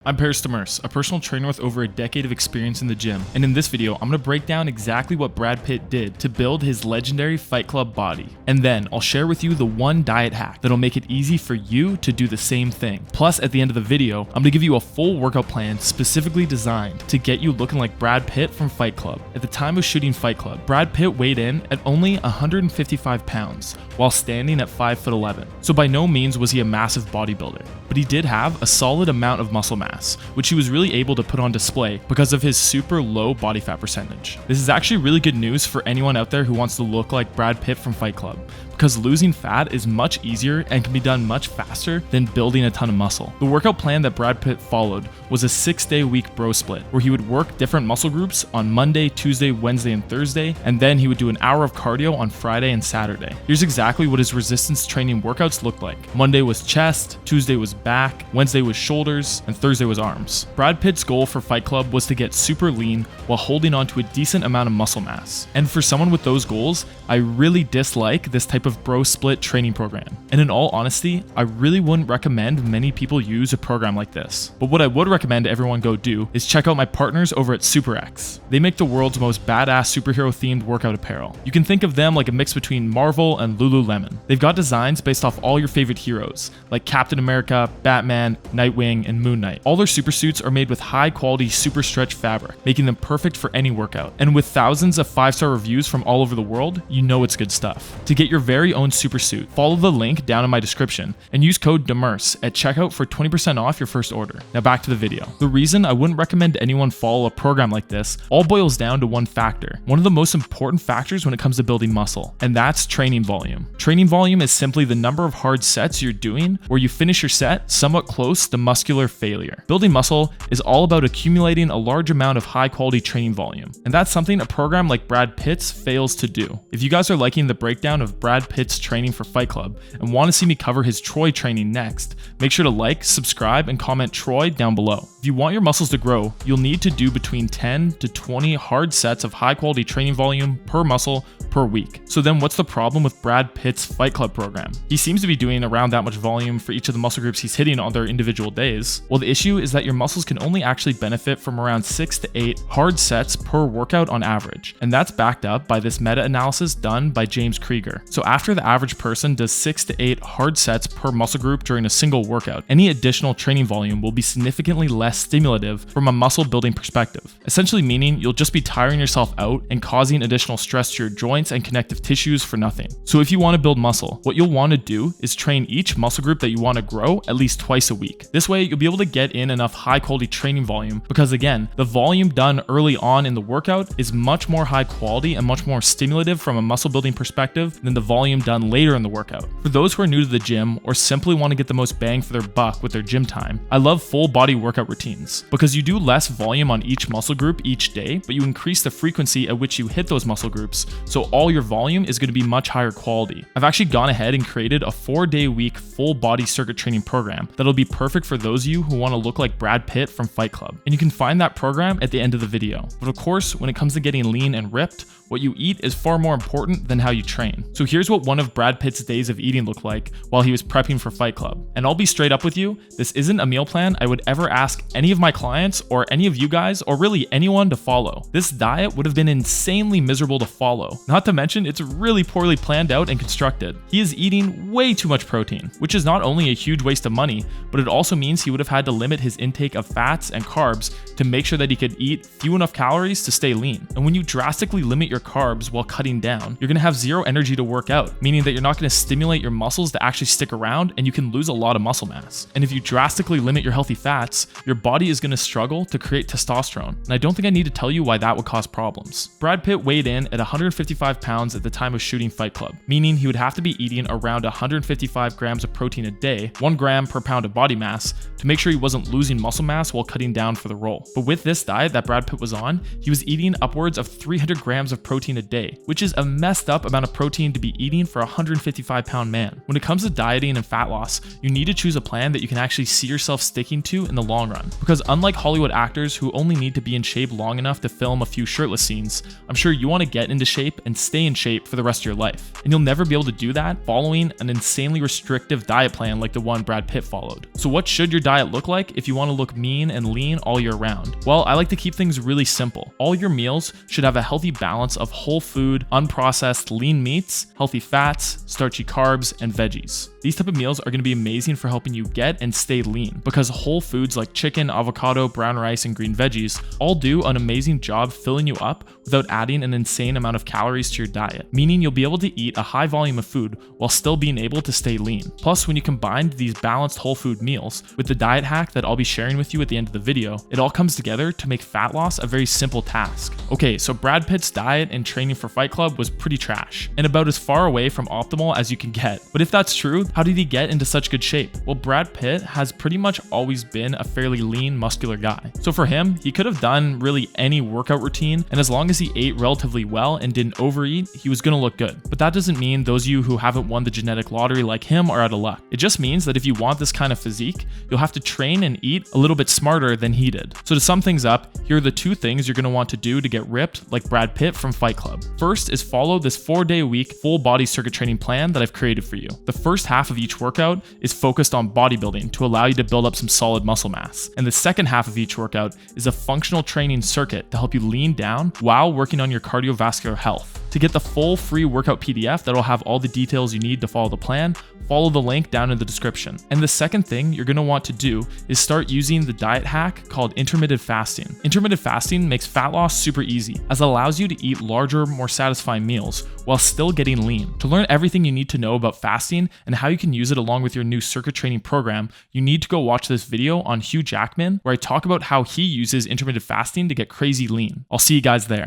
I'm Paris Demers, a personal trainer with over a decade of experience in the gym, and in this video, I'm going to break down exactly what Brad Pitt did to build his legendary Fight Club body. And then I'll share with you the one diet hack that'll make it easy for you to do the same thing. Plus, at the end of the video, I'm going to give you a full workout plan specifically designed to get you looking like Brad Pitt from Fight Club. At the time of shooting Fight Club, Brad Pitt weighed in at only 155 pounds while standing at 5'11". So by no means was he a massive bodybuilder, but he did have a solid amount of muscle mass, which he was really able to put on display because of his super low body fat percentage. This is actually really good news for anyone out there who wants to look like Brad Pitt from Fight Club, because losing fat is much easier and can be done much faster than building a ton of muscle. The workout plan that Brad Pitt followed was a 6-day week bro split, where he would work different muscle groups on Monday, Tuesday, Wednesday, and Thursday, and then he would do an hour of cardio on Friday and Saturday. Here's exactly what his resistance training workouts looked like. Monday was chest, Tuesday was back, Wednesday was shoulders, and Thursday was arms. Brad Pitt's goal for Fight Club was to get super lean while holding on to a decent amount of muscle mass. And for someone with those goals, I really dislike this type of bro split training program. And in all honesty, I really wouldn't recommend many people use a program like this. But what I would recommend everyone go do is check out my partners over at SuperX. They make the world's most badass superhero themed workout apparel. You can think of them like a mix between Marvel and Lululemon. They've got designs based off all your favorite heroes, like Captain America, Batman, Nightwing, and Moon Knight. All their super suits are made with high quality super stretch fabric, making them perfect for any workout. And with thousands of 5-star reviews from all over the world, you know it's good stuff. To get your very own super suit, follow the link down in my description and use code DEMERS at checkout for 20% off your first order. Now back to the video. The reason I wouldn't recommend anyone follow a program like this all boils down to one factor, one of the most important factors when it comes to building muscle, and that's training volume. Training volume is simply the number of hard sets you're doing where you finish your set somewhat close to muscular failure. Building muscle is all about accumulating a large amount of high quality training volume, and that's something a program like Brad Pitt's fails to do. If you guys are liking the breakdown of Brad Pitt's training for Fight Club and want to see me cover his Troy training next, make sure to like, subscribe, and comment Troy down below. If you want your muscles to grow, you'll need to do between 10 to 20 hard sets of high quality training volume per muscle per week. So then what's the problem with Brad Pitt's Fight Club program? He seems to be doing around that much volume for each of the muscle groups he's hitting on their individual days. Well, the issue is that your muscles can only actually benefit from around 6 to 8 hard sets per workout on average. And that's backed up by this meta-analysis done by James Krieger. So after the average person does 6 to 8 hard sets per muscle group during a single workout, any additional training volume will be significantly less stimulative from a muscle building perspective. Essentially meaning you'll just be tiring yourself out and causing additional stress to your joints and connective tissues for nothing. So if you want to build muscle, what you'll want to do is train each muscle group that you want to grow at least twice a week. This way you'll be able to get in enough high quality training volume, because again, the volume done early on in the workout is much more high quality and much more stimulative from a muscle building perspective than the volume done later in the workout. For those who are new to the gym or simply want to get the most bang for their buck with their gym time, I love full body workout routines, because you do less volume on each muscle group each day, but you increase the frequency at which you hit those muscle groups, so all your volume is going to be much higher quality. I've actually gone ahead and created a 4-day week full body circuit training program that'll be perfect for those of you who want to look like Brad Pitt from Fight Club, and you can find that program at the end of the video. But of course, when it comes to getting lean and ripped, what you eat is far more important than how you train. So here's what one of Brad Pitt's days of eating looked like while he was prepping for Fight Club. And I'll be straight up with you, this isn't a meal plan I would ever ask any of my clients or any of you guys or really anyone to follow. This diet would have been insanely miserable to follow. Not to mention, it's really poorly planned out and constructed. He is eating way too much protein, which is not only a huge waste of money, but it also means he would have had to limit his intake of fats and carbs to make sure that he could eat few enough calories to stay lean. And when you drastically limit your carbs while cutting down, you're going to have zero energy to work out, meaning that you're not going to stimulate your muscles to actually stick around, and you can lose a lot of muscle mass. And if you drastically limit your healthy fats, your body is going to struggle to create testosterone. And I don't think I need to tell you why that would cause problems. Brad Pitt weighed in at 155 pounds at the time of shooting Fight Club, meaning he would have to be eating around 155 grams of protein a day, 1 gram per pound of body mass, to make sure he wasn't losing muscle mass while cutting down for the role. But with this diet that Brad Pitt was on, he was eating upwards of 300 grams of protein a day, which is a messed up amount of protein to be eating for a 155-pound man. When it comes to dieting and fat loss, you need to choose a plan that you can actually see yourself sticking to in the long run. Because unlike Hollywood actors who only need to be in shape long enough to film a few shirtless scenes, I'm sure you want to get into shape and stay in shape for the rest of your life. And you'll never be able to do that following an insanely restrictive diet plan like the one Brad Pitt followed. So what should your diet look like if you want to look mean and lean all year round? Well, I like to keep things really simple. All your meals should have a healthy balance of whole food, unprocessed lean meats, healthy fats, starchy carbs, and veggies. These type of meals are going to be amazing for helping you get and stay lean because whole foods like chicken, avocado, brown rice, and green veggies all do an amazing job filling you up without adding an insane amount of calories to your diet, meaning you'll be able to eat a high volume of food while still being able to stay lean. Plus, when you combine these balanced whole food meals with the diet hack that I'll be sharing with you at the end of the video, it all comes together to make fat loss a very simple task. Okay, so Brad Pitt's diet and training for Fight Club was pretty trash and about as far away from optimal as you can get. But if that's true, how did he get into such good shape? Well, Brad Pitt has pretty much always been a fairly lean, muscular guy. So for him, he could have done really any workout routine, and as long as he ate relatively well and didn't overeat, he was gonna look good. But that doesn't mean those of you who haven't won the genetic lottery like him are out of luck. It just means that if you want this kind of physique, you'll have to train and eat a little bit smarter than he did. So to sum things up, here are the 2 things you're gonna want to do to get ripped like Brad Pitt from Fight Club. First is follow this 4-day-a-week full body circuit training plan that I've created for you. The first half of each workout is focused on bodybuilding to allow you to build up some solid muscle mass. And the second half of each workout is a functional training circuit to help you lean down while working on your cardiovascular health. To get the full free workout PDF that'll have all the details you need to follow the plan, follow the link down in the description. And the second thing you're going to want to do is start using the diet hack called intermittent fasting. Intermittent fasting makes fat loss super easy as it allows you to eat larger, more satisfying meals while still getting lean. To learn everything you need to know about fasting and how you can use it along with your new circuit training program, you need to go watch this video on Hugh Jackman where I talk about how he uses intermittent fasting to get crazy lean. I'll see you guys there.